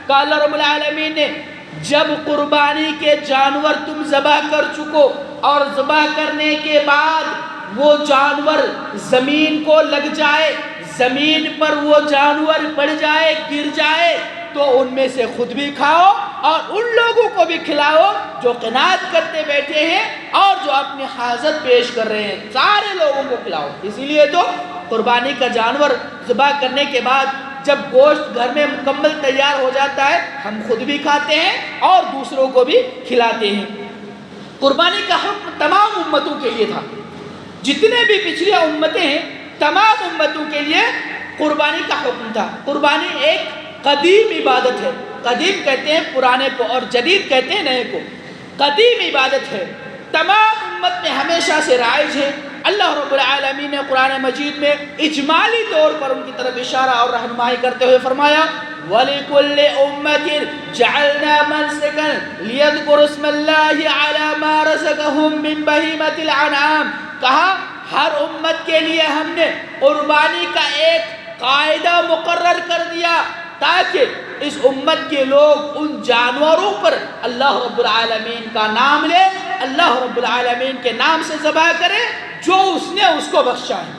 کہ اللہ رب العالمین نے جب قربانی کے جانور تم ذبح کر چکو اور ذبح کرنے کے بعد وہ جانور زمین کو لگ جائے، زمین پر وہ جانور پڑ جائے، گر جائے، تو ان میں سے خود بھی کھاؤ اور ان لوگوں کو بھی کھلاؤ جو قناعت کرتے بیٹھے ہیں اور جو اپنی حاجت پیش کر رہے ہیں، سارے لوگوں کو کھلاؤ۔ اسی لیے تو قربانی کا جانور ذبح کرنے کے بعد جب گوشت گھر میں مکمل تیار ہو جاتا ہے، ہم خود بھی کھاتے ہیں اور دوسروں کو بھی کھلاتے ہیں۔ قربانی کا حکم تمام امتوں کے لیے تھا، جتنے بھی پچھلی امتیں ہیں تمام امتوں کے لیے قربانی کا حکم تھا۔ قربانی ایک قدیم عبادت ہے، قدیم کہتے ہیں پرانے کو اور جدید کہتے ہیں نئے کو۔ قدیم عبادت ہے، تمام امت میں ہمیشہ سے رائج ہے۔ اللہ رب العالمین نے قرآن مجید میں اجمالی طور پر ان کی طرف اشارہ اور رہنمائی کرتے ہوئے فرمایا وَلِكُلِّ أُمَّةٍ جَعَلْنَا مَنْسِكًا لِيَذْكُرُوا اسْمَ اللَّهِ عَلَى مَا رَزَقَهُم مِّن بَهِيمَةِ الْأَنْعَامِ، کہا ہر امت کے لیے ہم نے قربانی کا ایک قاعدہ مقرر کر دیا تاکہ اس امت کے لوگ ان جانوروں پر اللہ رب العالمین کا نام لے، اللہ رب العالمین کے نام سے ذبح کرے جو اس نے اس کو بخشا ہے۔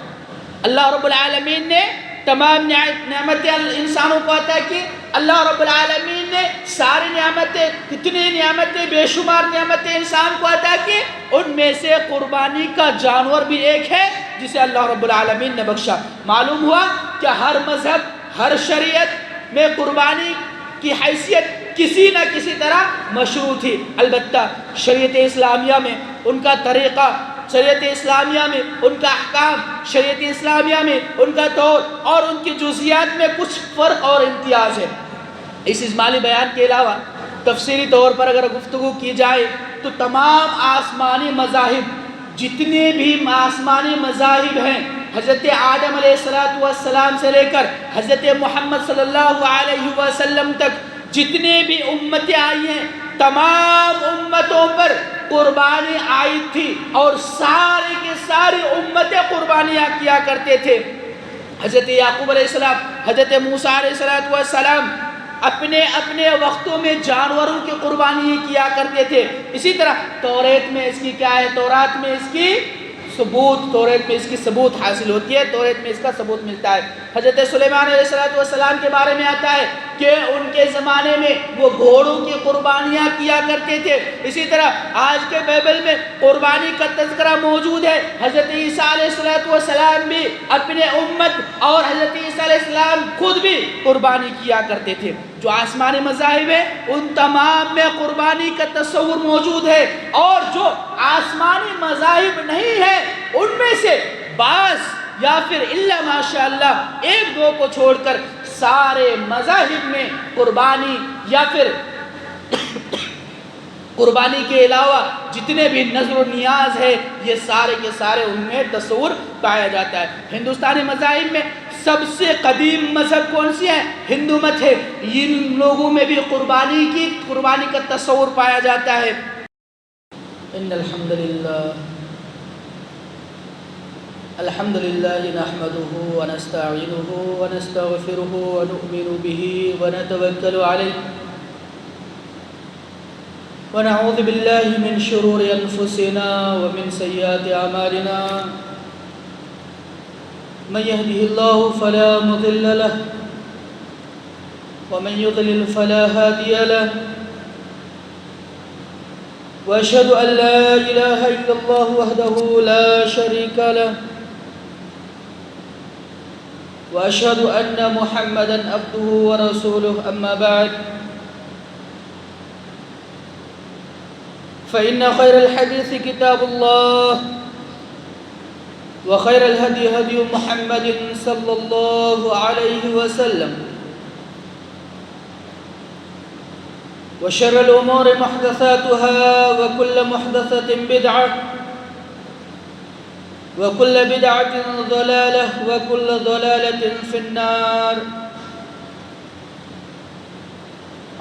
اللہ رب العالمین نے تمام نعمتیں انسانوں کو عطا کی۔ اللہ رب العالمین نے ساری نعمتیں، کتنی نعمتیں، بے شمار نعمتیں انسان کو عطا کی، ان میں سے قربانی کا جانور بھی ایک ہے جسے اللہ رب العالمین نے بخشا۔ معلوم ہوا کہ ہر مذہب، ہر شریعت میں قربانی کی حیثیت کسی نہ کسی طرح مشروع تھی، البتہ شریعت اسلامیہ میں ان کا طریقہ، شریعت اسلامیہ میں ان کا احکام، شریعت اسلامیہ میں ان کا طور اور ان کی جزیات میں کچھ فرق اور امتیاز ہے۔ اس اجمالی بیان کے علاوہ تفصیلی طور پر اگر گفتگو کی جائے تو تمام آسمانی مذاہب، جتنے بھی آسمانی مذاہب ہیں، حضرت آدم علیہ السلام سے لے کر حضرت محمد صلی اللہ علیہ وسلم تک جتنے بھی امتیں آئی ہیں، تمام امتوں پر قربانی آئی تھی اور سارے کے ساری امتیں قربانیاں کیا کرتے تھے۔ حضرت یعقوب علیہ السلام، حضرت موسیٰ علیہ السلام اپنے اپنے وقتوں میں جانوروں کی قربانی کیا کرتے تھے۔ اسی طرح توریت میں اس کی کیا ہے، تورات میں اس کی ثبوت، توریت میں اس کی ثبوت حاصل ہوتی ہے، توریت میں اس کا ثبوت ملتا ہے۔ حضرت سلیمان علیہ السلام کے بارے میں آتا ہے کہ ان کے زمانے میں وہ گھوڑوں کی قربانیاں کیا کرتے تھے۔ اسی طرح آج کے بائبل میں قربانی کا تذکرہ موجود ہے۔ حضرت عیسیٰ علیہ السلام بھی اپنے امت اور حضرت عیسیٰ علیہ السلام خود بھی قربانی کیا کرتے تھے۔ جو آسمانی مذاہب ہیں ان تمام میں قربانی کا تصور موجود ہے، اور جو آسمانی مذاہب نہیں ہیں ان میں سے بعض یا پھر الا ماشاءاللہ ایک دو کو چھوڑ کر سارے مذاہب میں قربانی یا پھر قربانی کے علاوہ جتنے بھی نذر و نیاز ہے یہ سارے کے سارے ان میں تصور پایا جاتا ہے۔ ہندوستانی مذاہب میں سب سے قدیم مذہب کون سی ہے؟ ہندو مت ہے۔ ان لوگوں میں بھی قربانی کا تصور پایا جاتا ہے۔ ان الحمد للہ نحمده ونستعینه ونستغفره ونؤمن به ونتوکل علیہ ونعوذ باللہ من شرور انفسنا ومن سیئات اعمالنا من يهده الله فلا مضل له ومن يضلل فلا هادي له واشهد ان لا اله الا الله وحده لا شريك له واشهد ان محمدا عبده ورسوله اما بعد فان خير الحديث كتاب الله وخير الهدي هدي محمد صلى الله عليه وسلم وشر الأمور محدثاتها وكل محدثة بدعة وكل بدعة ضلالة وكل ضلالة في النار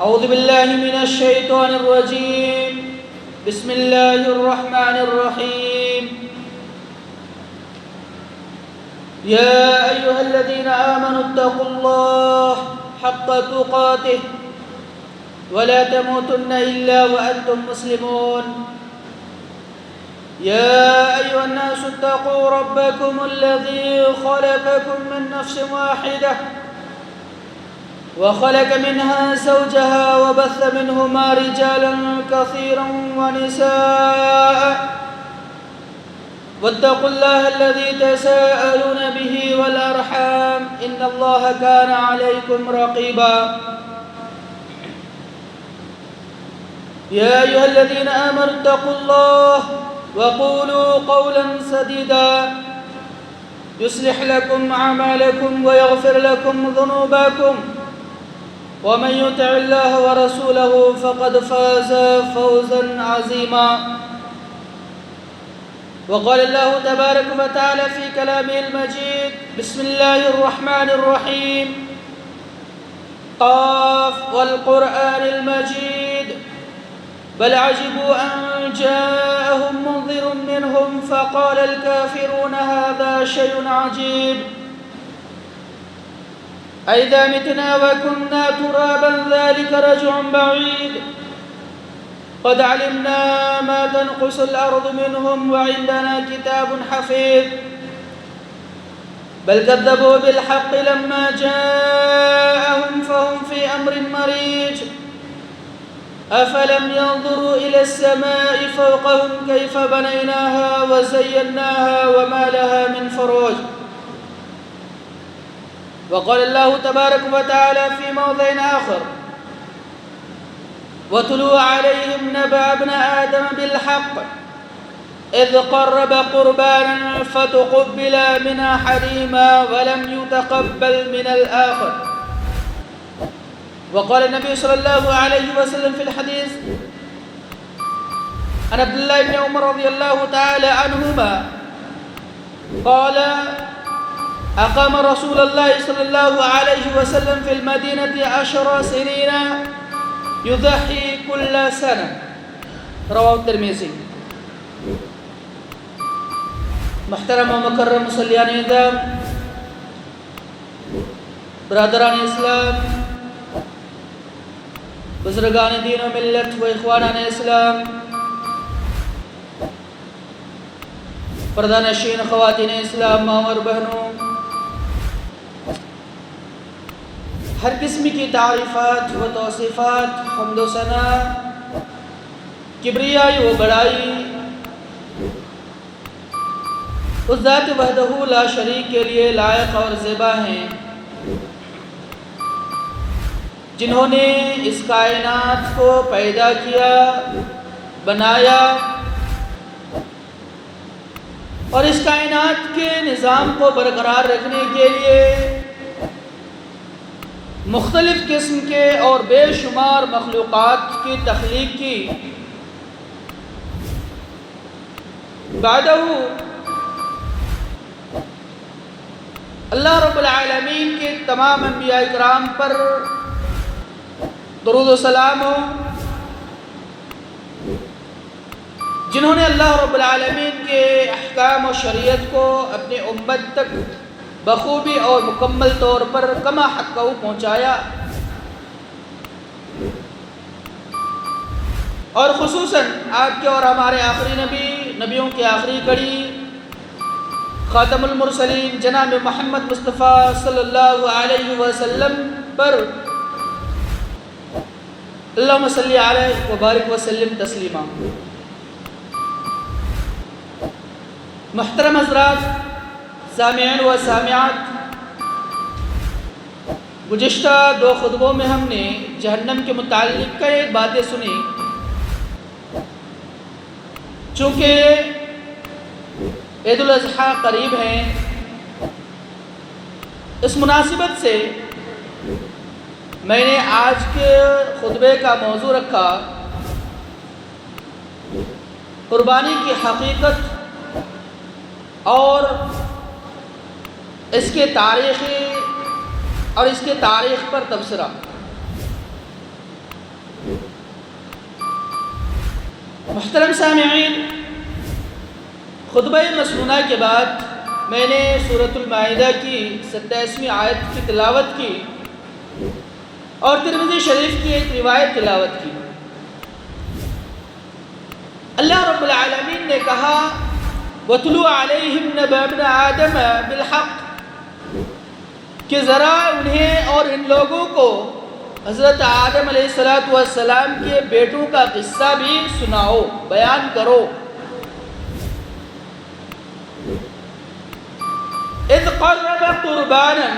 أعوذ بالله من الشيطان الرجيم بسم الله الرحمن الرحيم يا أيها الذين آمنوا اتقوا الله حق تقاته ولا تموتن إلا وأنتم مسلمون. يا أيها الناس اتقوا ربكم الذي خلقكم من نفس واحدة وخلق منها زوجها وبث منهما رجالا كثيرا ونساء واتقوا الله الذي تساءلون به والأرحام إن الله كان عليكم رقيبا. يا أيها الذين آمنوا اتقوا الله وقولوا قولا سديدا يصلح لكم أعمالكم ويغفر لكم ذنوبكم ومن يطع الله ورسوله فقد فاز فوزا عظيما. وقال الله تبارك وتعالى في كلامه المجيد: بسم الله الرحمن الرحيم. قاف والقرآن المجيد بل عجبوا أن جاءهم منذر منهم فقال الكافرون هذا شيء عجيب أئذا متنا وكنا ترابا ذلك رجع بعيد قد علمنا ما تنقص الأرض منهم وعندنا كتاب حفيظ بل كذبوا بالحق لما جاءهم فهم في أمر مريج أفلم ينظروا إلى السماء فوقهم كيف بنيناها وزيناها وما لها من فروج. وقال الله تبارك وتعالى في موضع آخر: واتلوا عليهم نبأ ابن آدم بالحق إذ قرب قربانا فتقبل من أحدهما ولم يتقبل من الآخر. وقال النبي صلى الله عليه وسلم في الحديث عن عبد الله بن عمر رضي الله تعالى عنهما قال: أقام رسول الله صلى الله عليه وسلم في المدينة 10 سنين يضحي كل سنة. رواه الترمذي. محترم و مکرم مصلیان اعظام، برادران اسلام، بزرگان دین و ملت و اخوانان اسلام، پردانشین خواتین اسلام، ماں اور بہنوں، ہر قسم کی تعریفات و توصیفات، حمد و ثنا، کبریائی و بڑائی اس ذات وحدہ لا شریک کے لیے لائق اور زیبا ہیں جنہوں نے اس کائنات کو پیدا کیا، بنایا اور اس کائنات کے نظام کو برقرار رکھنے کے لیے مختلف قسم کے اور بے شمار مخلوقات کی تخلیق کی. بعدہ اللہ رب العالمین کے تمام انبیاء کرام پر درود و سلام ہو، جنہوں نے اللہ رب العالمین کے احکام و شریعت کو اپنی امت تک بخوبی اور مکمل طور پر کما حقہ پہنچایا، اور خصوصاً آپ کے اور ہمارے آخری نبی، نبیوں کی آخری کڑی، خاتم المرسلین جناب محمد مصطفیٰ صلی اللہ علیہ وسلم پر اللہم صلی علیہ وبارک وسلم تسلیما. محترم حضرات، سامعین و سامعات، گزشتہ 2 خطبوں میں ہم نے جہنم کے متعلق کئی باتیں سنی. چونکہ عید الاضحیٰ قریب ہیں، اس مناسبت سے میں نے آج کے خطبے کا موضوع رکھا قربانی کی حقیقت اور اس کے تاریخی اور اس کے تاریخ پر تبصرہ. محترم سامعین، خطبہ مسنونہ کے بعد میں نے سورۃ المائدہ کی 27ویں آیت کی تلاوت کی اور ترمذی شریف کی ایک روایت تلاوت کی۔ اللہ رب العالمین نے کہا وَاتْلُ عَلَيْهِمْ نَبَأَ ابْنَ آدَمَ بِالْحَقِّ، کہ ذرا انہیں اور ان لوگوں کو حضرت آدم علیہ السلام کے بیٹوں کا قصہ بھی سناؤ، بیان کرو۔ اِذْ قَرَّبَ قُرْبَانًا،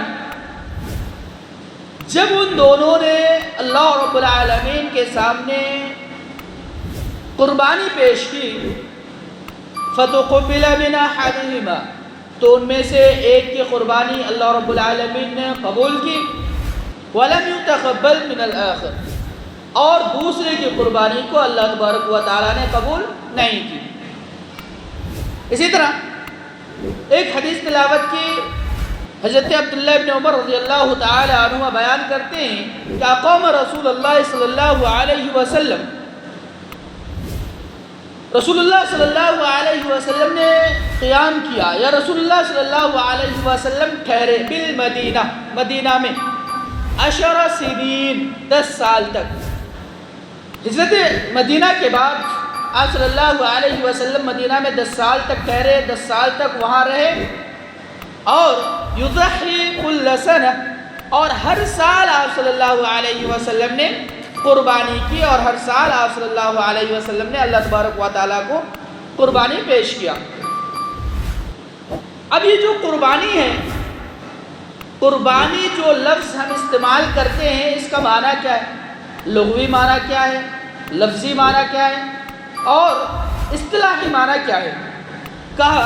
جب ان دونوں نے اللہ رب العالمین کے سامنے قربانی پیش کی، فَتُقُبِّلَ مِنْ أَحَدِهِمَا، تو ان میں سے ایک کی قربانی اللہ رب العالمین نے قبول کی، وَلَمْ يُتَقَبَّلْ مِنَ الْآخِرِ، اور دوسرے کی قربانی کو اللہ تبارک و تعالیٰ نے قبول نہیں کی۔ اسی طرح ایک حدیث تلاوت کی، حضرت عبداللہ ابن عمر رضی اللہ تعالی عنہ بیان کرتے ہیں کہ اقام رسول اللہ صلی اللہ علیہ وسلم، رسول اللہ صلی اللہ علیہ وسلم نے قیام کیا، یا رسول اللہ صلی اللہ علیہ وسلم ٹھہرے بالمدینہ، مدینہ میں 10 سنین، 10 سال تک۔ ہجرت مدینہ کے بعد آپ صلی اللہ علیہ وسلم مدینہ میں 10 سال تک ٹھہرے، 10 سال تک وہاں رہے، اور یضحی کل سنہ، اور ہر سال آپ صلی اللہ علیہ وسلم نے قربانی کی، اور ہر سال آپ صلی اللہ علیہ وسلم نے اللہ تبارک و تعالیٰ کو قربانی پیش کیا۔ اب یہ جو قربانی ہے، قربانی جو لفظ ہم استعمال کرتے ہیں، اس کا معنی کیا ہے؟ لغوی معنی کیا ہے؟ لفظی معنی کیا ہے؟ اور اصطلاحی معنی کیا ہے؟ کہا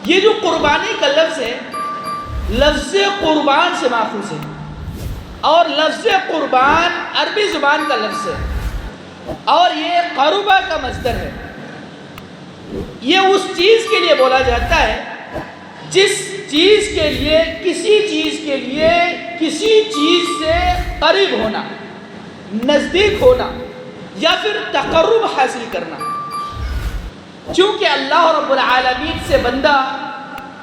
یہ جو قربانی کا لفظ ہے، لفظ قربان سے ماخوذ ہے، اور لفظ قربان عربی زبان کا لفظ ہے، اور یہ قربہ کا مصدر ہے۔ یہ اس چیز کے لیے بولا جاتا ہے جس چیز کے لیے، کسی چیز کے لیے کسی چیز سے قریب ہونا، نزدیک ہونا، یا پھر تقرب حاصل کرنا۔ چونکہ اللہ رب العالمین سے بندہ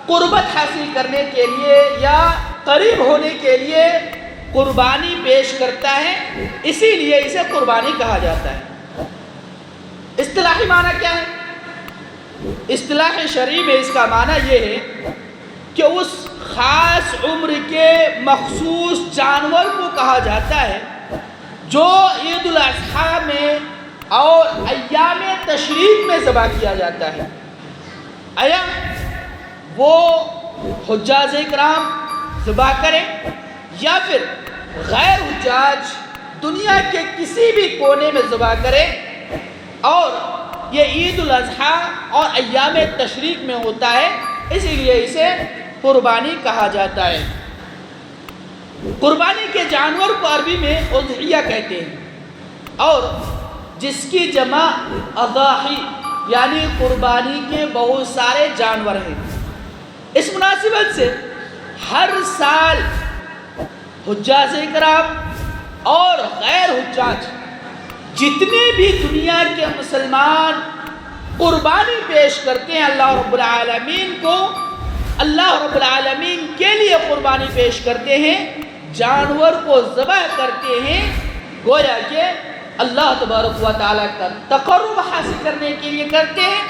قربت حاصل کرنے کے لیے یا قریب ہونے کے لیے قربانی پیش کرتا ہے، اسی لیے اسے قربانی کہا جاتا ہے۔ اصطلاحی معنی کیا ہے؟ اصطلاح شرعی میں اس کا معنی یہ ہے کہ اس خاص عمر کے مخصوص جانور کو کہا جاتا ہے جو عید الاضحیٰ میں اور ایام تشریق میں ذبح کیا جاتا ہے۔ آیا وہ حجاج اکرام ذبح کریں یا پھر غیر حجاج دنیا کے کسی بھی کونے میں ذبح کریں، اور یہ عید الاضحیٰ اور ایام تشریق میں ہوتا ہے، اسی لیے اسے قربانی کہا جاتا ہے۔ قربانی کے جانور کو عربی میں اضحیہ کہتے ہیں، اور جس کی جمع اضاحی، یعنی قربانی کے بہت سارے جانور ہیں۔ اس مناسبت سے ہر سال حجاج اکرام اور غیر حجاج جتنے بھی دنیا کے مسلمان قربانی پیش کرتے ہیں اللہ رب العالمین کو، اللہ رب العالمین کے لیے قربانی پیش کرتے ہیں، جانور کو ذبح کرتے ہیں، گویا کہ اللہ تبارک و تعالیٰ کا تقرب حاصل کرنے کے لیے کرتے ہیں،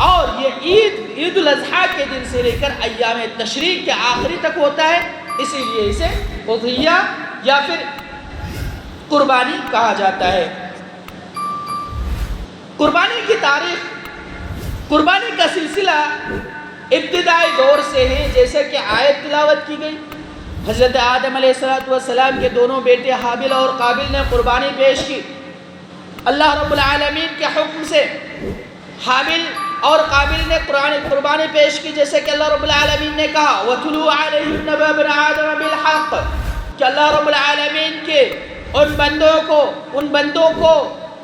اور یہ عید الاضحیٰ کے دن سے لے کر ایام تشریق کے آخری تک ہوتا ہے، اسی لیے اسے اضحیہ یا پھر قربانی کہا جاتا ہے۔ قربانی کی تاریخ، قربانی کا سلسلہ ابتدائی دور سے ہے، جیسے کہ آیت تلاوت کی گئی۔ حضرت آدم علیہ السلام کے دونوں بیٹے حابل اور قابل نے قربانی پیش کی۔ اللہ رب العالمین کے حکم سے حابل اور قابل نے قربانی پیش کی، جیسے کہ اللہ رب العالمین نے کہا وَاتْلُو عَلَيْهِمْ نَبَأَ ابْنِ آدَمَ بِالْحَقِّ، کہ اللہ رب العالمین کے ان بندوں کو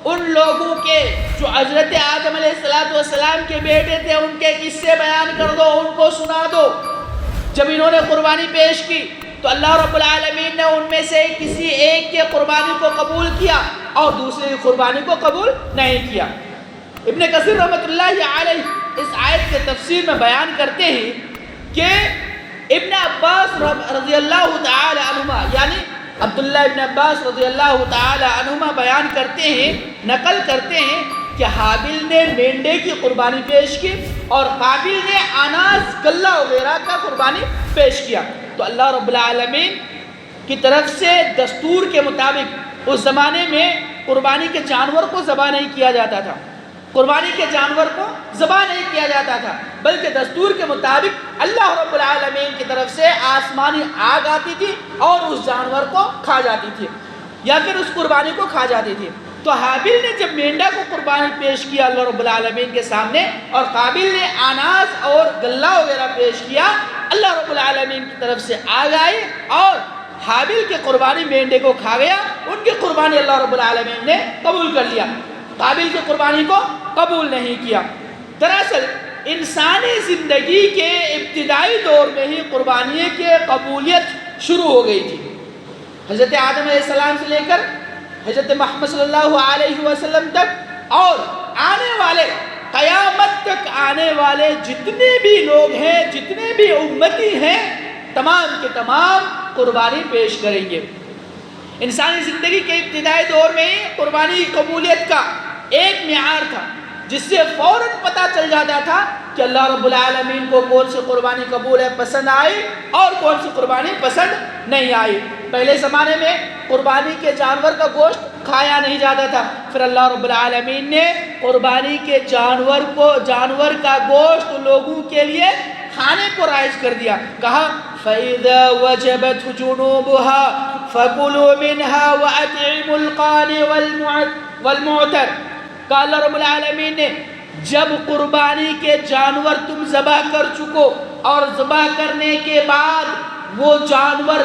ان لوگوں کے جو حضرت آدم علیہ السلام کے بیٹے تھے، ان کے قصے بیان کر دو، ان کو سنا دو۔ جب انہوں نے قربانی پیش کی تو اللہ رب العالمین نے ان میں سے کسی ایک کے قربانی کو قبول کیا اور دوسرے کی قربانی کو قبول نہیں کیا۔ ابن کثیر رحمۃ اللہ علیہ اس آیت کے تفسیر میں بیان کرتے ہیں کہ ابن عباس رضی اللہ تعالی عنہما، یعنی عبداللہ ابن عباس رضی اللہ تعالی عنہما بیان کرتے ہیں، نقل کرتے ہیں کہ حابیل نے مینڈے کی قربانی پیش کی اور قابیل نے اناج غلہ وغیرہ کا قربانی پیش کیا۔ تو اللہ رب العالمین کی طرف سے دستور کے مطابق اس زمانے میں قربانی کے جانور کو ذبح نہیں کیا جاتا تھا، قربانی کے جانور کو ذبح نہیں کیا جاتا تھا، بلکہ دستور کے مطابق اللہ رب العالمین کی طرف سے آسمانی آگ آتی تھی اور اس جانور کو کھا جاتی تھی یا پھر اس قربانی کو کھا جاتی تھی۔ تو حابیل نے جب مینڈا کو قربانی پیش کیا اللہ رب العالمین کے سامنے اور قابیل نے اناج اور غلہ وغیرہ پیش کیا، اللہ رب العالمین کی طرف سے آگ آئی اور حابیل کی قربانی مینڈے کو کھا گیا، ان کی قربانی اللہ رب العالمین نے قبول کر لیا، قابیل کی قربانی کو قبول نہیں کیا۔ دراصل انسانی زندگی کے ابتدائی دور میں ہی قربانی کی قبولیت شروع ہو گئی تھی۔ حضرت آدم علیہ السلام سے لے کر حضرت محمد صلی اللہ علیہ وسلم تک اور آنے والے قیامت تک آنے والے جتنے بھی لوگ ہیں، جتنے بھی امتی ہیں، تمام کے تمام قربانی پیش کریں گے۔ انسانی زندگی کے ابتدائی دور میں قربانی کی قبولیت کا ایک معیار تھا جس سے فوراً پتہ چل جاتا تھا کہ اللہ رب العالمین کو کون سی قربانی قبول ہے، پسند آئی اور کون سی قربانی پسند نہیں آئی۔ پہلے زمانے میں قربانی کے جانور کا گوشت کھایا نہیں جاتا تھا، پھر اللہ رب العالمین نے قربانی کے جانور کا گوشت لوگوں کے لیے کھانے کو رائج کر دیا، کہا فَإِذَا وَجَبَتْ جُنُوبُهَا فَكُلُوا مِنْهَا وَأَطْعِمُوا الْقَانِعَ وَالْمُعْتَرَ۔ کہا اللہ رب العالمین نے جب قربانی کے جانور تم ذبح کر چکو اور ذبح کرنے کے بعد وہ جانور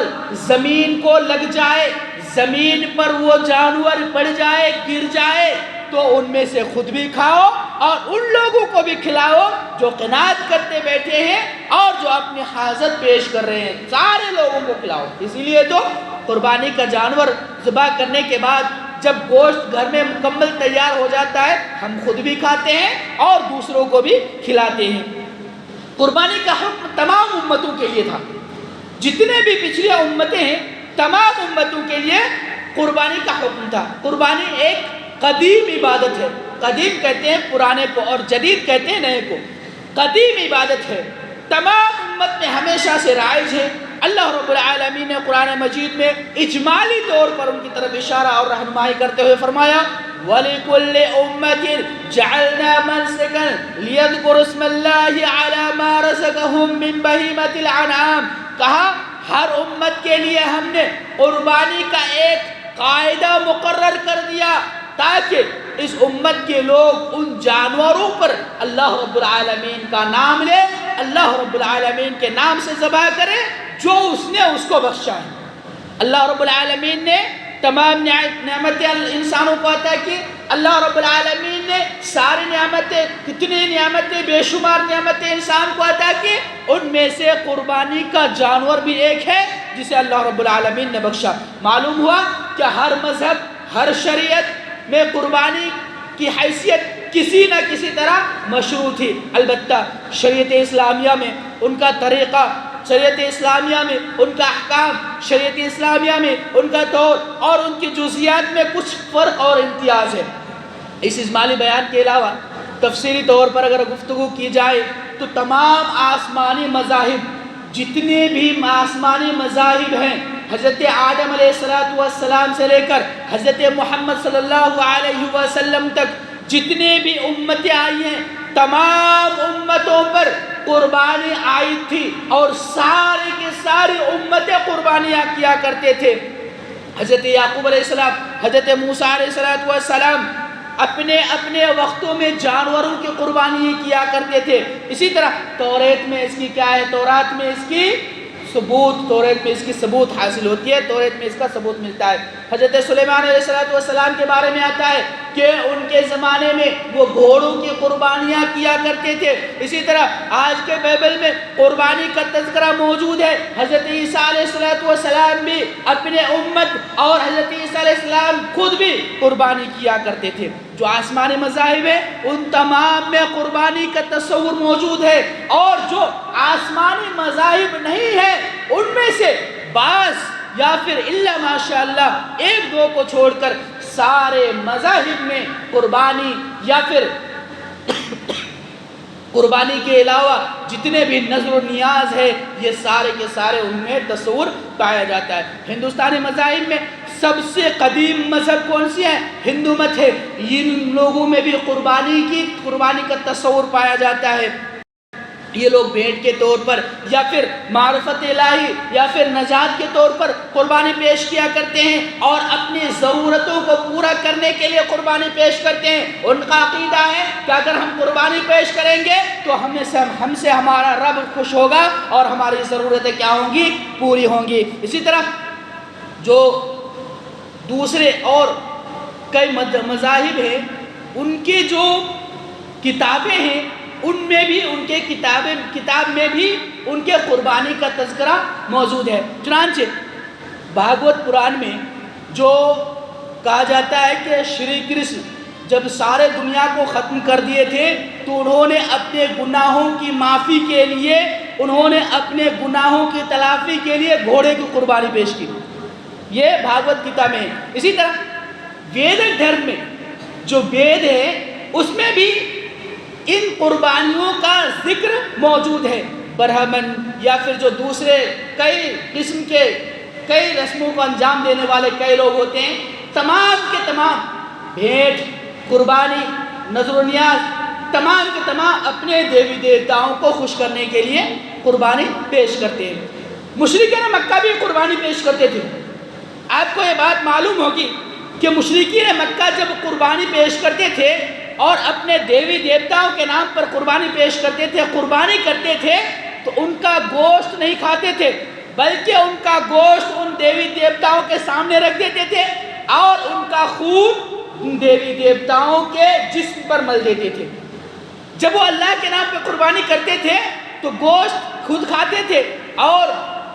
زمین کو لگ جائے، زمین پر وہ جانور پڑ جائے، گر جائے، تو ان میں سے خود بھی کھاؤ اور ان لوگوں کو بھی کھلاؤ جو قناعت کرتے بیٹھے ہیں اور جو اپنی حاجت پیش کر رہے ہیں، سارے لوگوں کو کھلاؤ۔ اسی لیے تو قربانی کا جانور ذبح کرنے کے بعد جب گوشت گھر میں مکمل تیار ہو جاتا ہے، ہم خود بھی کھاتے ہیں اور دوسروں کو بھی کھلاتے ہیں۔ قربانی کا حکم تمام امتوں کے لیے تھا، جتنے بھی پچھلی امتیں ہیں تمام امتوں کے لیے قربانی کا حکم تھا۔ قربانی ایک قدیم عبادت ہے، قدیم کہتے ہیں پرانے کو اور جدید کہتے ہیں نئے کو، قدیم عبادت ہے، تمام امت میں ہمیشہ سے رائج ہے۔ اللہ رب العالمین نے قرآن مجید میں اجمالی طور پر ان کی طرف اشارہ اور رہنمائی کرتے ہوئے فرمایا وَلِكُلِّ أُمَّةٍ جَعَلْنَا مَنْسِكًا لِيَذْكُرُوا اسْمَ اللَّهِ عَلَى مَا رَزَقَهُم مِّن بَهِيمَةِ الْأَنْعَامِ۔ کہا ہر امت کے لیے ہم نے قربانی کا ایک قاعدہ مقرر کر دیا تاکہ اس امت کے لوگ ان جانوروں پر اللہ رب العالمین کا نام لے، اللہ رب العالمین کے نام سے ذبح کرے جو اس نے اس کو بخشا ہے۔ اللہ رب العالمین نے تمام نعمتیں انسانوں کو عطا کی، اللہ رب العالمین نے ساری نعمتیں، کتنی نعمتیں، بے شمار نعمتیں انسان کو عطا کی، ان میں سے قربانی کا جانور بھی ایک ہے جسے اللہ رب العالمین نے بخشا۔ معلوم ہوا کہ ہر مذہب، ہر شریعت میں قربانی کی حیثیت کسی نہ کسی طرح مشروع تھی، البتہ شریعت اسلامیہ میں ان کا طریقہ، شریعت اسلامیہ میں ان کا احکام، شریعت اسلامیہ میں ان کا طور اور ان کی جزیات میں کچھ فرق اور امتیاز ہے۔ اس اجمالی بیان کے علاوہ تفصیلی طور پر اگر گفتگو کی جائے تو تمام آسمانی مذاہب، جتنے بھی آسمانی مذاہب ہیں، حضرت آدم علیہ السلام سے لے کر حضرت محمد صلی اللہ علیہ وسلم تک جتنے بھی امتیں آئی ہیں، تمام امتوں پر قربانی آئی تھی اور سارے کے ساری امتیں قربانیاں کیا کرتے تھے۔ حضرت یعقوب علیہ السلام، حضرت موسیٰ علیہ السلام اپنے اپنے وقتوں میں جانوروں کی قربانی کیا کرتے تھے۔ اسی طرح توریت میں اس کی کیا ہے، تورات میں اس کی توریت میں اس کی ثبوت حاصل ہوتی ہے، توریت میں اس کا ثبوت ملتا ہے۔ حضرت سلیمان علیہ السلام کے بارے میں آتا ہے کہ ان کے زمانے میں وہ گھوڑوں کی قربانیاں کیا کرتے تھے۔ اسی طرح آج کے بائبل میں قربانی کا تذکرہ موجود ہے۔ حضرت عیسیٰ علیہ السلام بھی اپنے امت اور حضرت عیسیٰ علیہ السلام خود بھی قربانی کیا کرتے تھے۔ جو آسمانی مذاہب ہیں ان تمام میں قربانی کا تصور موجود ہے، اور جو آسمانی مذاہب نہیں ہے ان میں سے بعض یا پھر الا ماشاء اللہ ایک دو کو چھوڑ کر سارے مذاہب میں قربانی یا پھر قربانی کے علاوہ جتنے بھی نذر و نیاز ہے یہ سارے کے سارے ان میں تصور پایا جاتا ہے۔ ہندوستانی مذاہب میں سب سے قدیم مذہب کون سی ہے؟ ہندو مت ہے۔ ان لوگوں میں بھی قربانی کا تصور پایا جاتا ہے۔ یہ لوگ بھیٹ کے طور پر یا پھر معرفت الہی یا پھر نجات کے طور پر قربانی پیش کیا کرتے ہیں اور اپنی ضرورتوں کو پورا کرنے کے لیے قربانی پیش کرتے ہیں۔ ان کا عقیدہ ہے کہ اگر ہم قربانی پیش کریں گے تو ہم سے ہمارا رب خوش ہوگا اور ہماری ضرورتیں کیا ہوں گی؟ پوری ہوں گی۔ اسی طرح جو دوسرے اور کئی مذاہب ہیں ان کی جو کتابیں ہیں ان میں بھی ان کے کتاب میں بھی ان کے قربانی کا تذکرہ موجود ہے۔ چنانچہ بھاگوت پران میں جو کہا جاتا ہے کہ شری کرشن جب سارے دنیا کو ختم کر دیے تھے تو انہوں نے اپنے گناہوں کی معافی کے لیے انہوں نے اپنے گناہوں کی تلافی کے لیے گھوڑے کی قربانی پیش کی۔ یہ بھاگوت گیتا میں ہے۔ اسی طرح ویدک دھرم میں جو وید ہے اس میں بھی ان قربانیوں کا ذکر موجود ہے۔ برہمن یا پھر جو دوسرے کئی قسم کے کئی رسموں کو انجام دینے والے کئی لوگ ہوتے ہیں، تمام کے تمام بھیٹ، قربانی، نذر و نیاز تمام کے تمام اپنے دیوی دیوتاؤں کو خوش کرنے کے لیے قربانی پیش کرتے ہیں۔ مشرکین مکہ بھی قربانی پیش کرتے تھے۔ آپ کو یہ بات معلوم ہوگی کہ مشرکین مکہ جب قربانی پیش کرتے تھے اور اپنے دیوی دیوتاؤں کے نام پر قربانی پیش کرتے تھے، قربانی کرتے تھے تو ان کا گوشت نہیں کھاتے تھے بلکہ ان کا گوشت ان دیوی دیوتاؤں کے سامنے رکھ دیتے تھے اور ان کا خون ان دیوی دیوتاؤں کے جسم پر مل دیتے تھے۔ جب وہ اللہ کے نام پہ قربانی کرتے تھے تو گوشت خود کھاتے تھے اور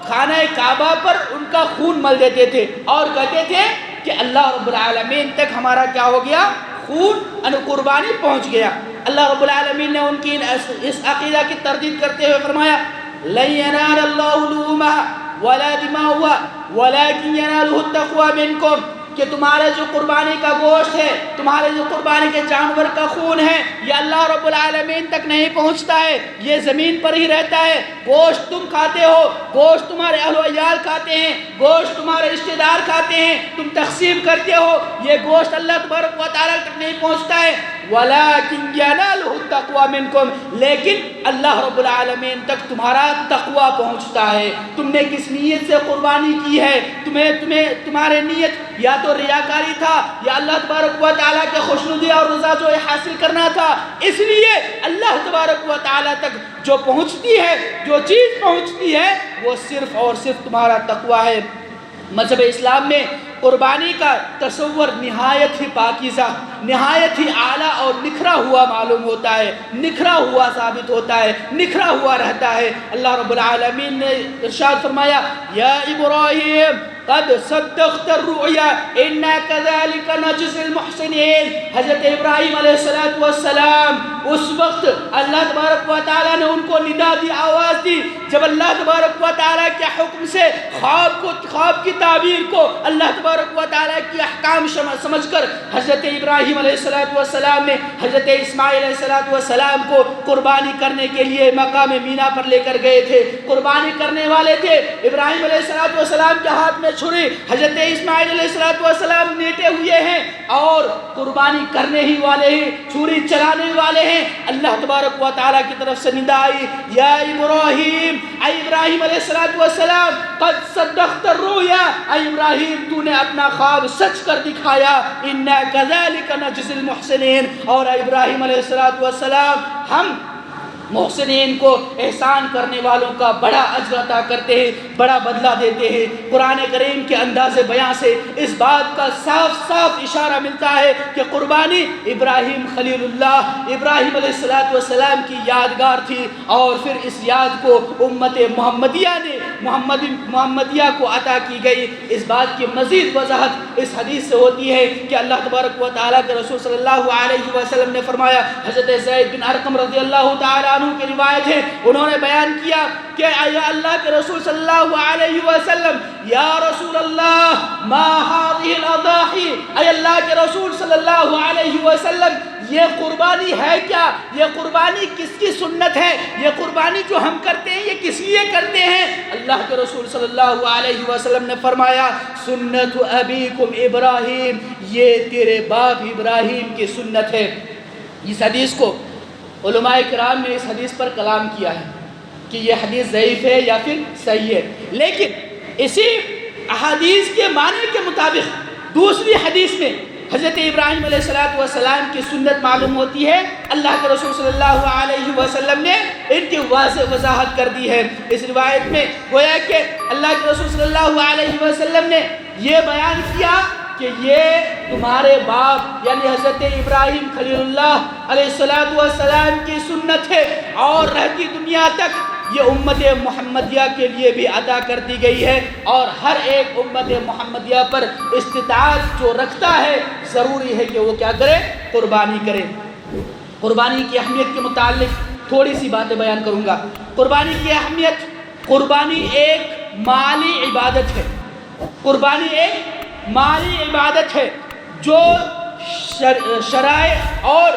خانہ کعبہ پر ان کا خون مل دیتے تھے اور کہتے تھے کہ اللہ رب العالمین تک ہمارا کیا ہو گیا؟ خون قربانی پہنچ گیا۔ اللہ رب العالمین نے ان کی اس عقیدہ کی تردید کرتے ہوئے فرمایا لَن يَنَالَ اللَّهُ لُحُومَهَا وَلَا دِمَاؤُهَا وَلَكِنْ يَنَالُهُ التَّقْوَىٰ مِنكُمْ کہ تمہارے جو قربانی کا گوشت ہے، تمہارے جو قربانی کے جانور کا خون ہے، یہ اللہ رب العالمین تک نہیں پہنچتا ہے، یہ زمین پر ہی رہتا ہے۔ گوشت تم کھاتے ہو، گوشت تمہارے اہل و عیال کھاتے ہیں، گوشت تمہارے رشتہ دار کھاتے ہیں، تم تقسیم کرتے ہو، یہ گوشت اللہ تبارک و تعالیٰ تک نہیں پہنچتا ہے۔ وَلَكِنْ يَنَالُهُ التَّقْوَىٰ مِنكُمْ لیکن اللہ رب العالمین تک تمہارا تقویٰ پہنچتا ہے۔ تم نے کس نیت سے قربانی کی ہے، تمہارے نیت یا تو ریاکاری تھا یا اللہ تبارک و تعالیٰ کے خوشنودی اور رضا جو حاصل کرنا تھا، اس لیے اللہ تبارک و تعالیٰ تک جو پہنچتی ہے، جو چیز پہنچتی ہے وہ صرف اور صرف تمہارا تقویٰ ہے۔ مذہب اسلام میں قربانی کا تصور نہایت ہی پاکیزہ، نہایت ہی اعلیٰ اور نکھرا ہوا معلوم ہوتا ہے، نکھرا ہوا ثابت ہوتا ہے، نکھرا ہوا رہتا ہے۔ اللہ رب العالمین نے ارشاد فرمایا یا ابراہیم قد صدقت الرؤیا انا كذلك نجزي المحسنین۔ حضرت ابراہیم علیہ السلام اس وقت اللہ تبارک و تعالیٰ نے ان کو ندا دی، آواز دی، جب اللہ تبارک و تعالیٰ کے حکم سے خواب کی تعبیر کو اللہ تبارک و تعالیٰ کی احکام سمجھ کر حضرت ابراہیم علیہ السلام نے حضرت اسماعیل علیہ السلام کو قربانی کرنے کے لیے مقام مینا پر لے کر گئے تھے۔ قربانی کرنے والے تھے، ابراہیم علیہ السلام کے ہاتھ میں چھری، حضرت اسماعیل علیہ السلام لیٹے ہوئے ہیں اور قربانی کرنے ہی والے ہیں، چھری چلانے والے ہیں۔ اللہ تبارک و تعالیٰ کی طرف سے ندا آئی یا ابراہیم، اے ابراہیم علیہ السلام قد صدقت الرؤیا، اے ابراہیم تو نے اپنا خواب سچ کر دکھایا، انا كذلك نجزي المحسنین، اور اے ابراہیم علیہ السلام ہم محسنین کو، احسان کرنے والوں کا بڑا اجر عطا کرتے ہیں، بڑا بدلہ دیتے ہیں۔ قرآن کریم کے انداز بیان سے اس بات کا صاف صاف اشارہ ملتا ہے کہ قربانی ابراہیم خلیل اللہ، ابراہیم علیہ السلام کی یادگار تھی، اور پھر اس یاد کو امت محمدیہ نے محمدیہ کو عطا کی گئی۔ اس بات کی مزید وضاحت اس حدیث سے ہوتی ہے کہ اللہ تبارک و تعالیٰ کے رسول صلی اللہ علیہ وسلم نے فرمایا، حضرت زید بن ارقم رضی اللہ تعالیٰ عنہ کی روایت ہے، انہوں نے بیان کیا کہ اے اللہ کے رسول صلی اللہ علیہ وسلم، یا رسول اللہ ما هذه الاضاحی، اے اللہ کے رسول صلی اللہ علیہ وسلم یہ قربانی ہے کیا؟ یہ قربانی کس کی سنت ہے؟ یہ قربانی جو ہم کرتے ہیں یہ کس لیے کرتے ہیں؟ اللہ کے رسول صلی اللہ علیہ وسلم نے فرمایا سنت ابیکم ابراہیم، یہ تیرے باپ ابراہیم کی سنت ہے۔ اس حدیث کو علماء کرام نے اس حدیث پر کلام کیا ہے کہ یہ حدیث ضعیف ہے یا پھر صحیح ہے، لیکن اسی احادیث کے معنی کے مطابق دوسری حدیث میں حضرت ابراہیم علیہ السلام کی سنت معلوم ہوتی ہے۔ اللہ کے رسول صلی اللہ علیہ وسلم نے ان کی واضح وضاحت کر دی ہے۔ اس روایت میں گویا کہ اللہ کے رسول صلی اللہ علیہ وسلم نے یہ بیان کیا کہ یہ تمہارے باپ یعنی حضرت ابراہیم خلیل اللہ علیہ السلام کی سنت ہے، اور رہتی دنیا تک یہ امت محمدیہ کے لیے بھی ادا کر دی گئی ہے، اور ہر ایک امت محمدیہ پر استطاعت جو رکھتا ہے ضروری ہے کہ وہ کیا کرے؟ قربانی کرے۔ قربانی کی اہمیت کے متعلق تھوڑی سی باتیں بیان کروں گا۔ قربانی کی اہمیت، قربانی ایک مالی عبادت ہے، قربانی ایک مالی عبادت ہے جو شرائع اور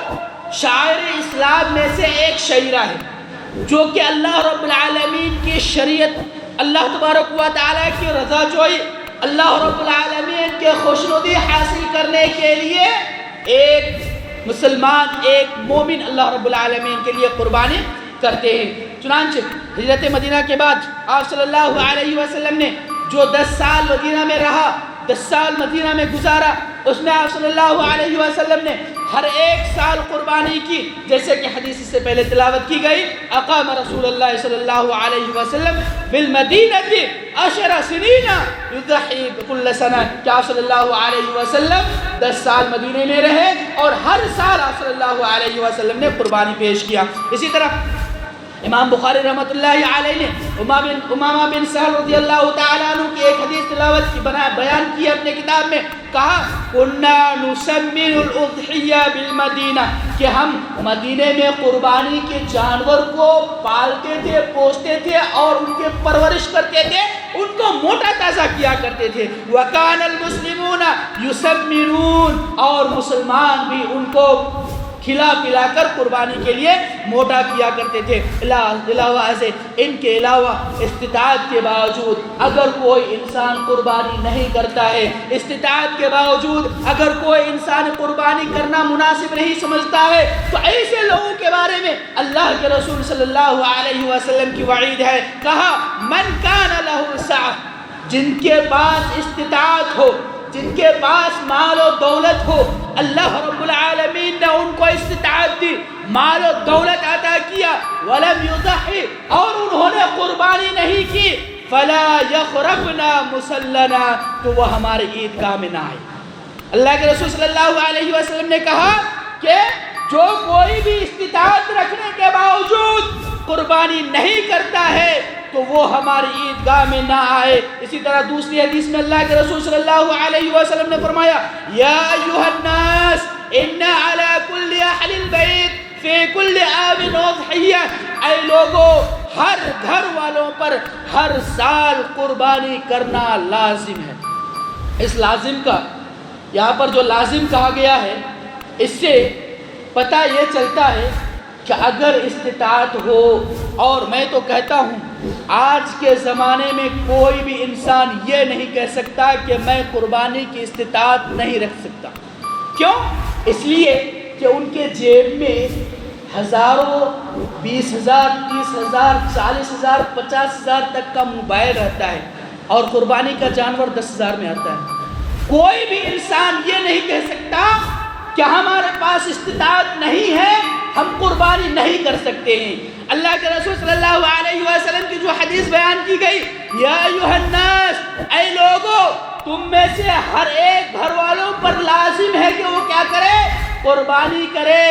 شعائر اسلام میں سے ایک شعیرہ ہے، جو کہ اللہ رب العالمین کی شریعت، اللہ تبارک و تعالیٰ کی رضا جوئی، اللہ رب العالمین کے خوشنودی حاصل کرنے کے لیے ایک مسلمان، ایک مومن اللہ رب العالمین کے لیے قربانی کرتے ہیں۔ چنانچہ ہجرت مدینہ کے بعد آپ صلی اللہ علیہ وسلم نے جو 10 سال مدینہ میں رہا، 10 سال مدینہ میں گزارا، اس میں آپ صلی اللہ علیہ وسلم نے ہر ایک سال قربانی کی، جیسے کہ حدیث سے پہلے تلاوت کی گئی، اقام رسول اللہ صلی اللہ علیہ وسلم بالمدینہ 10 سنین یضحی بكل سنہ، کہ آپ صلی اللہ علیہ وسلم 10 سال مدینہ میں رہے اور ہر سال آپ صلی اللہ علیہ وسلم نے قربانی پیش کیا۔ اسی طرح امام بخاری رحمۃ اللہ علیہ نے امامہ بن سہل رضی اللہ تعالیٰ عنہ کی ایک حدیث تلاوت کی بیان کی اپنے کتاب میں، کہا کُنَّا نُسَمِّنُ الْأُضْحِيَّةَ بِالْمَدِينَةِ، کہ ہم مدینے میں قربانی کے جانور کو پالتے تھے، پوستے تھے اور ان کے پرورش کرتے تھے، ان کو موٹا تازہ کیا کرتے تھے۔ وَكَانَ الْمُسْلِمُونَ يُسَمِّنُونَ، اور مسلمان بھی ان کو کھلا پلا کر قربانی کے لیے موٹا کیا کرتے تھے۔ علاوہ سے ان کے علاوہ استطاعت کے باوجود اگر کوئی انسان قربانی نہیں کرتا ہے، استطاعت کے باوجود اگر کوئی انسان قربانی کرنا مناسب نہیں سمجھتا ہے، تو ایسے لوگوں کے بارے میں اللہ کے رسول صلی اللہ علیہ وسلم کی وعید ہے، کہا من کان لہ سعہ، جن کے پاس استطاعت ہو، جن کے پاس مال و دولت ہو، اللہ رب العالمین نے ان کو استطاعت دی، مال و دولت عطا کیا، ولم یضحی، اور انہوں نے قربانی نہیں کی، فلا یقربنا مصلنا، تو وہ ہمارے عیدگاہ میں نہ آئے۔ اللہ کے رسول صلی اللہ علیہ وسلم نے کہا کہ جو کوئی بھی استطاعت رکھنے کے باوجود قربانی نہیں کرتا ہے تو وہ ہماری عیدگاہ میں نہ آئے۔ اسی طرح دوسری حدیث میں اللہ کے رسول صلی اللہ علیہ وسلم نے فرمایا یا ایھا الناس ان علی کل اہل البیت فی کل عام اضحیہ، اے لوگو ہر گھر والوں پر ہر سال قربانی کرنا لازم ہے۔ اس لازم کا یہاں پر جو لازم کہا گیا ہے، اس سے پتہ یہ چلتا ہے کہ اگر استطاعت ہو، اور میں تو کہتا ہوں آج کے زمانے میں کوئی بھی انسان یہ نہیں کہہ سکتا کہ میں قربانی کی استطاعت نہیں رکھ سکتا۔ کیوں؟ اس لیے کہ ان کے جیب میں ہزاروں، 20,000، 30,000، 40,000، 50,000 تک کا موبائل رہتا ہے، اور قربانی کا جانور 10,000 میں آتا ہے۔ کوئی بھی انسان یہ نہیں کہہ سکتا کہ ہمارے پاس استطاعت نہیں ہے، ہم قربانی نہیں کر سکتے ہیں۔ اللہ کے رسول صلی اللہ علیہ وسلم کی جو حدیث بیان کی گئی، یا ایھا الناس، اے لوگو تم میں سے ہر ایک گھر والوں پر لازم ہے کہ وہ کیا کرے؟ قربانی کرے،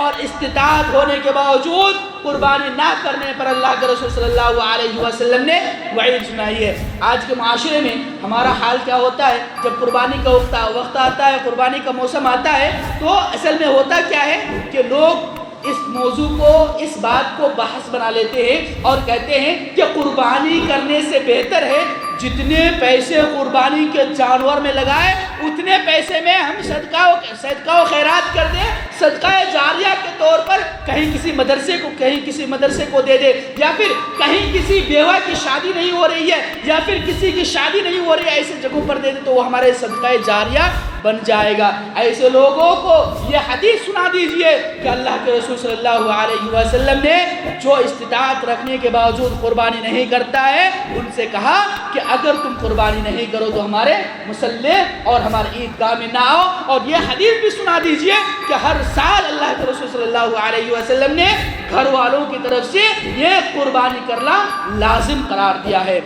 اور استطاعت ہونے کے باوجود قربانی نہ کرنے پر اللہ کے رسول صلی اللہ علیہ وسلم نے وعید سنائی ہے۔ آج کے معاشرے میں ہمارا حال کیا ہوتا ہے؟ جب قربانی کا وقت آتا ہے، قربانی کا موسم آتا ہے، تو اصل میں ہوتا کیا ہے کہ لوگ اس موضوع کو اس بات کو بحث بنا لیتے ہیں اور کہتے ہیں کہ قربانی کرنے سے بہتر ہے جتنے پیسے قربانی کے جانور میں لگائے اتنے پیسے میں ہم صدقہ و خیرات کر دیں، صدقہ جاریہ کے طور پر کہیں کسی مدرسے کو دے دے، یا پھر کہیں کسی بیوہ کی شادی نہیں ہو رہی ہے یا پھر کسی کی شادی نہیں ہو رہی ہے، ایسے جگہوں پر دے دے تو وہ ہمارے صدقہ جاریہ بن جائے گا۔ ایسے لوگوں کو یہ حدیث سنا دیجئے کہ اللہ کے رسول صلی اللہ علیہ وسلم نے جو استطاعت رکھنے کے باوجود قربانی نہیں کرتا ہے ان سے کہا کہ اگر تم قربانی نہیں کرو تو ہمارے مصلی اور ہمارے عیدگاہ میں نہ آؤ، اور یہ حدیث بھی سنا دیجئے کہ ہر سال اللہ کے رسول صلی اللہ علیہ وسلم نے گھر والوں کی طرف سے یہ قربانی کرنا لازم قرار دیا ہے۔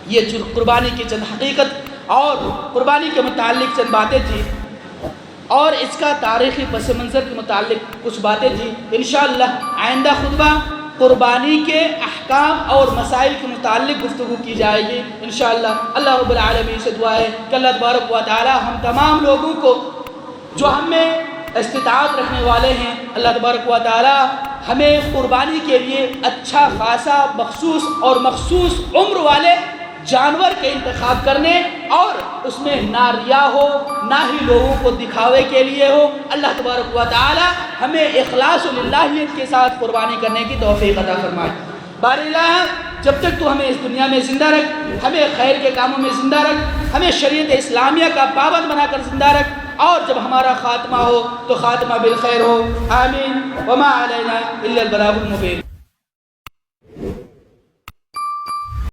یہ قربانی کی چند حقیقت اور قربانی کے متعلق چند باتیں تھیں، اور اس کا تاریخی پس منظر کے متعلق کچھ باتیں تھیں۔ انشاءاللہ آئندہ خطبہ قربانی کے احکام اور مسائل کے متعلق گفتگو کی جائے گی انشاءاللہ۔ اللہ رب العالمین سے دعا ہے کہ اللہ تبارک و تعالی ہم تمام لوگوں کو جو ہم میں استطاعت رکھنے والے ہیں، اللہ تبارک و تعالی ہمیں قربانی کے لیے اچھا خاصا مخصوص عمر والے جانور کے انتخاب کرنے اور اس میں نہ ریا ہو نہ ہی لوگوں کو دکھاوے کے لیے ہو۔ اللہ تبارک و تعالی ہمیں اخلاص للہیت کے ساتھ قربانی کرنے کی توفیق عطا فرمائے۔ باری الہ جب تک تو ہمیں اس دنیا میں زندہ رکھ، ہمیں خیر کے کاموں میں زندہ رکھ، ہمیں شریعت اسلامیہ کا پابند بنا کر زندہ رکھ، اور جب ہمارا خاتمہ ہو تو خاتمہ بالخیر ہو، آمین۔ وما علینا الا البلاغ المبین۔